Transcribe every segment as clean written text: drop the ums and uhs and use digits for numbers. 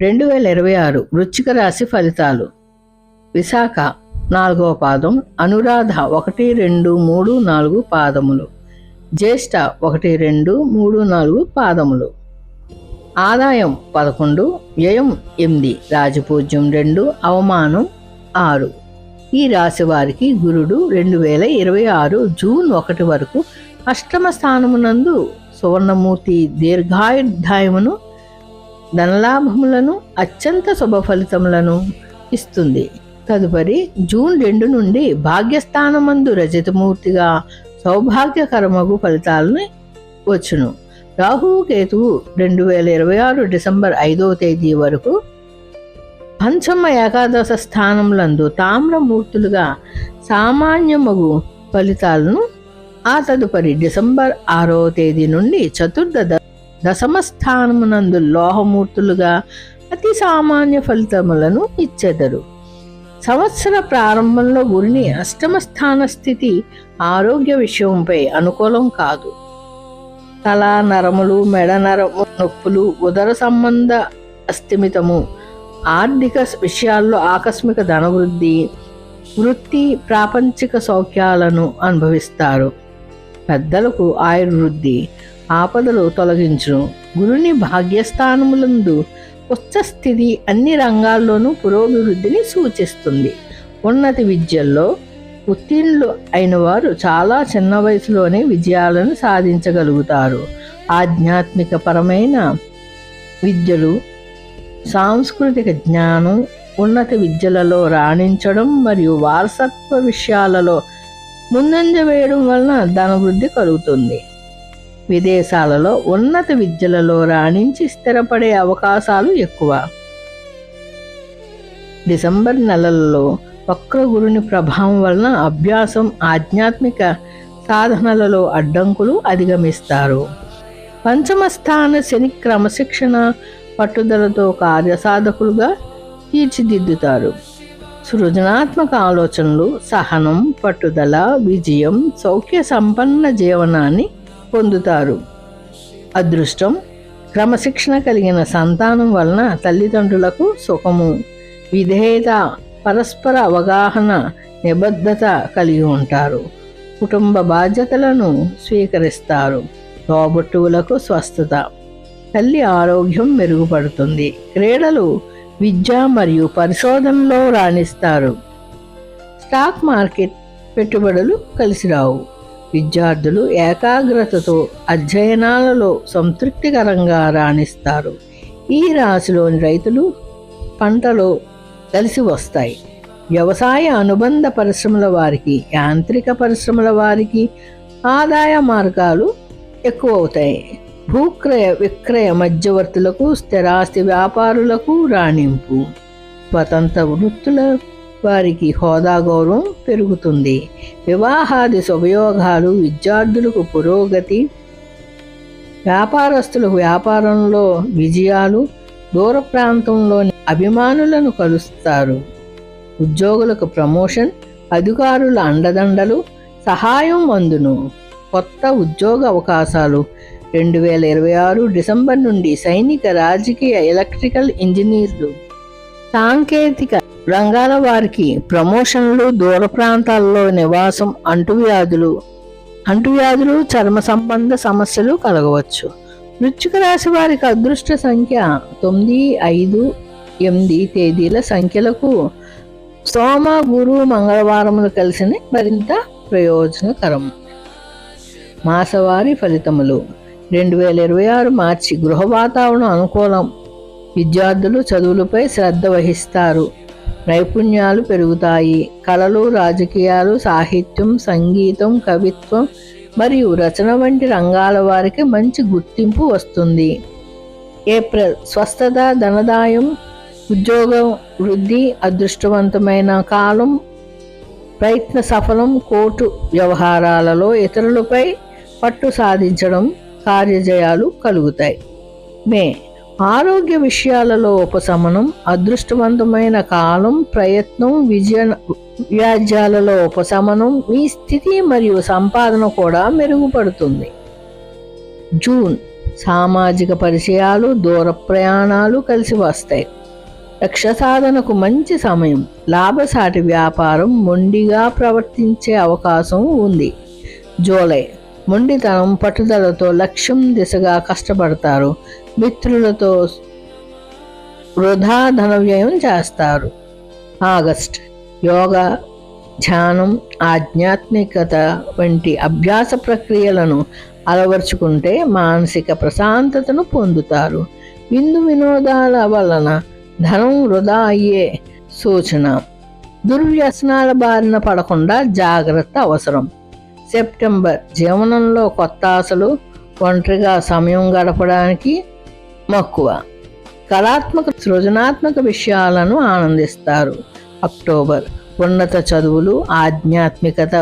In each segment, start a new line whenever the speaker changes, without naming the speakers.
2026 వృశ్చిక రాశి ఫలితాలు. విశాఖ 4వ పాదం, అనురాధ 1, 2, 3, 4 పాదములు, జ్యేష్ఠ 1, 2, 3, 4 పాదములు. ఆదాయం 11, వ్యయం 8, రాజపూజ్యం 2, అవమానం 6. ఈ రాశి వారికి గురుడు 2026 జూన్ 1 వరకు అష్టమ స్థానమునందు సువర్ణమూర్తి దీర్ఘాయుర్దాయమును, ధనలాభములను, అత్యంత శుభ ఫలితములను ఇస్తుంది. తదుపరి జూన్ 2 నుండి భాగ్యస్థానమందు రజతమూర్తిగా సౌభాగ్యకరమగు ఫలితాలను వచ్చును. రాహువు కేతువు 2026 డిసెంబర్ 5వ తేదీ వరకు పంచమ ఏకాదశ స్థానములందు తామ్రమూర్తులుగా సామాన్యమగు ఫలితాలను, ఆ తదుపరి డిసెంబర్ 6వ తేదీ నుండి దశమ స్థానమునందు లోహమూర్తులుగా అతి సామాన్య ఫలితములను ఇచ్చెదరు. సంవత్సర ప్రారంభంలో గురిని అష్టమ స్థాన స్థితి ఆరోగ్య విషయంపై అనుకూలం కాదు. తల నరములు, మెడ నరము నొప్పులు, ఉదర సంబంధ అస్థిమితము, ఆర్థిక విషయాల్లో ఆకస్మిక ధనవృద్ధి, వృత్తి ప్రాపంచిక సౌఖ్యాలను అనుభవిస్తారు. పెద్దలకు ఆయుర్వృద్ధి, ఆపదలు తొలగించును. గురుని భాగ్యస్థానములందు ఉచ్చ స్థితి అన్ని రంగాల్లోనూ పురోభివృద్ధిని సూచిస్తుంది. ఉన్నత విద్యల్లో ఉత్తీర్ణులు అయిన వారు చాలా చిన్న వయసులోనే విజయాలను సాధించగలుగుతారు. ఆధ్యాత్మిక పరమైన విద్యలు, సాంస్కృతిక జ్ఞానం, ఉన్నత విద్యలలో రాణించడం మరియు వారసత్వ విషయాలలో ముందంజ వేయడం వలన ధనవృద్ధి కలుగుతుంది. విదేశాలలో ఉన్నత విద్యలలో రాణించి స్థిరపడే అవకాశాలు ఎక్కువ. డిసెంబర్ నెలలలో వక్రగురుని ప్రభావం వలన అభ్యాసం, ఆధ్యాత్మిక సాధనలలో అడ్డంకులు అధిగమిస్తారు. పంచమ స్థాన శని క్రమశిక్షణ, పట్టుదలతో కార్యసాధకులుగా తీర్చిదిద్దుతారు. సృజనాత్మక ఆలోచనలు, సహనం, పట్టుదల, విజయం, సౌఖ్య సంపన్న జీవనాన్ని పొందుతారు. అదృష్టం, క్రమశిక్షణ కలిగిన సంతానం వలన తల్లిదండ్రులకు సుఖము, విధేయత, పరస్పర అవగాహన, నిబద్ధత కలిగి ఉంటారు. కుటుంబ బాధ్యతలను స్వీకరిస్తారు. తోబుట్టువులకు స్వస్థత, తల్లి ఆరోగ్యం మెరుగుపడుతుంది. క్రీడలు, విద్య మరియు పరిశోధనలో రాణిస్తారు. స్టాక్ మార్కెట్ పెట్టుబడులు కలిసిరావు. విద్యార్థులు ఏకాగ్రతతో అధ్యయనాలలో సంతృప్తికరంగా రాణిస్తారు. ఈ రాశిలోని రైతులు పంటలు కలిసి వస్తాయి. వ్యవసాయ అనుబంధ పరిశ్రమల వారికి, యాంత్రిక పరిశ్రమల వారికి ఆదాయ మార్గాలు ఎక్కువ అవుతాయి. భూక్రయ విక్రయ మధ్యవర్తులకు, స్థిరాస్తి వ్యాపారులకు రాణింపు. స్వతంత్ర వృత్తుల వారికి హోదా గౌరవం పెరుగుతుంది. వివాహాది శుభయోగాలు, విద్యార్థులకు పురోగతి, వ్యాపారస్తులకు వ్యాపారంలో విజయాలు, దూర ప్రాంతంలోని అభిమానులను కలుస్తారు. ఉద్యోగులకు ప్రమోషన్, అధికారుల అండదండలు, సహాయం అందును. కొత్త ఉద్యోగ అవకాశాలు 2026 డిసెంబర్ నుండి సైనిక, రాజకీయ, ఎలక్ట్రికల్ ఇంజనీర్లు, సాంకేతిక రంగాల వారికి ప్రమోషన్లు, దూర ప్రాంతాల్లో నివాసం, అంటువ్యాధులు, చర్మ సంబంధ సమస్యలు కలగవచ్చు. వృశ్చిక రాశి వారికి అదృష్ట సంఖ్య 9, 5, 8 తేదీల సంఖ్యలకు సోమ, గురు, మంగళవారములు కలిసిన మరింత ప్రయోజనకరం. మాసవారి ఫలితములు. 2026 మార్చి గృహ వాతావరణం అనుకూలం. విద్యార్థులు చదువులపై శ్రద్ధ వహిస్తారు. నైపుణ్యాలు పెరుగుతాయి. కళలు, రాజకీయాలు, సాహిత్యం, సంగీతం, కవిత్వం మరియు రచన వంటి రంగాల వారికి మంచి గుర్తింపు వస్తుంది. ఏప్రిల్ స్వస్థత, ధనదాయం, ఉద్యోగం వృద్ధి, అదృష్టవంతమైన కాలం, ప్రయత్న సఫలం, కోర్టు వ్యవహారాలలో ఇతరులపై పట్టు సాధించడం, కార్యజయాలు కలుగుతాయి. మే ఆరోగ్య విషయాలలో ఉపశమనం, అదృష్టవంతమైన కాలం, ప్రయత్నం, వ్యాజ్యాలలో ఉపశమనం, మీ స్థితి మరియు సంపాదన కూడా మెరుగుపడుతుంది. జూన్ సామాజిక పరిచయాలు, దూర ప్రయాణాలు కలిసి వస్తాయి. లక్ష్య సాధనకు మంచి సమయం. లాభసాటి వ్యాపారం, మొండిగా ప్రవర్తించే అవకాశం ఉంది. జూలై మొండితనం, పట్టుదలతో లక్ష్యం దిశగా కష్టపడతారు. మిత్రులతో వృధా ధన వ్యయం చేస్తారు. ఆగస్ట్ యోగా, ధ్యానం, ఆధ్యాత్మికత వంటి అభ్యాస ప్రక్రియలను అలవర్చుకుంటే మానసిక ప్రశాంతతను పొందుతారు. విందు వినోదాల వలన ధనం వృధా అయ్యే సూచన. దుర్వ్యసనాల బారిన పడకుండా జాగ్రత్త అవసరం. సెప్టెంబర్ జీవనంలో కొత్త ఆశలు, ఒంటరిగా సమయం గడపడానికి మక్కువ, కళాత్మక సృజనాత్మక విషయాలను ఆనందిస్తారు. అక్టోబర్ ఉన్నత చదువులు, ఆధ్యాత్మికత,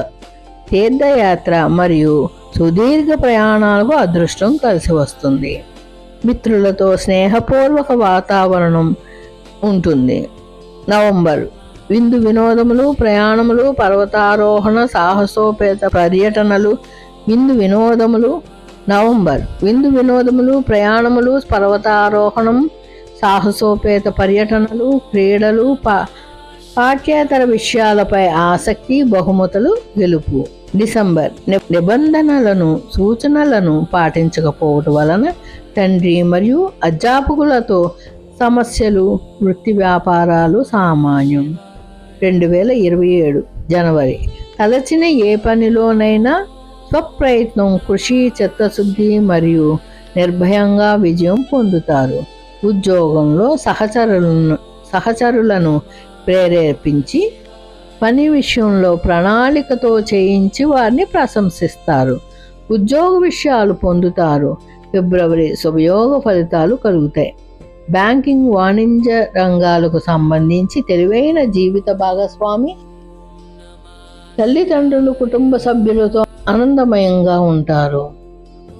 తీర్థయాత్ర మరియు సుదీర్ఘ ప్రయాణాలకు అదృష్టం కలిసి వస్తుంది. మిత్రులతో స్నేహపూర్వక వాతావరణం ఉంటుంది. నవంబర్ విందు వినోదములు, ప్రయాణములు, పర్వతారోహణ, సాహసోపేత పర్యటనలు. నవంబర్ విందు వినోదములు, ప్రయాణములు, పర్వతారోహణం, సాహసోపేత పర్యటనలు, క్రీడలు, పాఠ్యేతర విషయాలపై ఆసక్తి, బహుమతులు గెలుపు. డిసెంబర్ నిబంధనలను, సూచనలను పాటించకపోవటం వలన తండ్రి మరియు అధ్యాపకులతో సమస్యలు. వృత్తి వ్యాపారాలు సామాన్యం. 2027 జనవరి తలచిన ఏ పనిలోనైనా స్వప్రయత్నం, కృషి, చిత్తశుద్ధి మరియు నిర్భయంగా విజయం పొందుతారు. ఉద్యోగంలో సహచరులను ప్రేరేపించి పని విషయంలో ప్రణాళికతో చేయించి వారిని ప్రశంసిస్తారు. ఉద్యోగ విషయాలు పొందుతారు. ఫిబ్రవరి శుభయోగ ఫలితాలు కలుగుతాయి. బ్యాంకింగ్, వాణిజ్య రంగాలకు సంబంధించి తెలివైన జీవిత భాగస్వామి, తల్లిదండ్రులు, కుటుంబ సభ్యులతో ఆనందమయంగా ఉంటారు.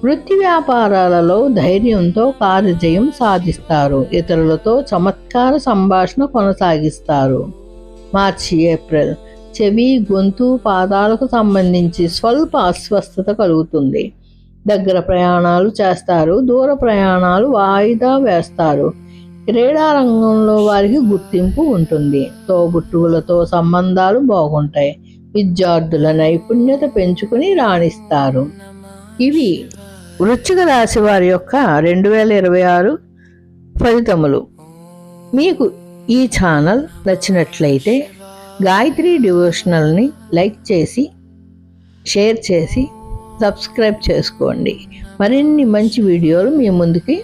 వృత్తి వ్యాపారాలలో ధైర్యంతో కార్యజయం సాధిస్తారు. ఇతరులతో చమత్కార సంభాషణ కొనసాగిస్తారు. మార్చి ఏప్రిల్ చెవి, గొంతు, పాదాలకు సంబంధించి స్వల్ప అస్వస్థత కలుగుతుంది. దగ్గర ప్రయాణాలు చేస్తారు. దూర ప్రయాణాలు వాయిదా వేస్తారు. క్రీడా రంగంలో వారికి గుర్తింపు ఉంటుంది. తోబుట్టువులతో సంబంధాలు బాగుంటాయి. విద్యార్థుల నైపుణ్యత పెంచుకుని రాణిస్తారు. ఇవి వృశ్చిక రాశి వారి యొక్క 2026 ఫలితములు. మీకు ఈ ఛానల్ నచ్చినట్లయితే గాయత్రి డివోషనల్ని లైక్ చేసి, షేర్ చేసి, సబ్స్క్రైబ్ చేసుకోండి. మరిన్ని మంచి వీడియోలు మీ ముందుకి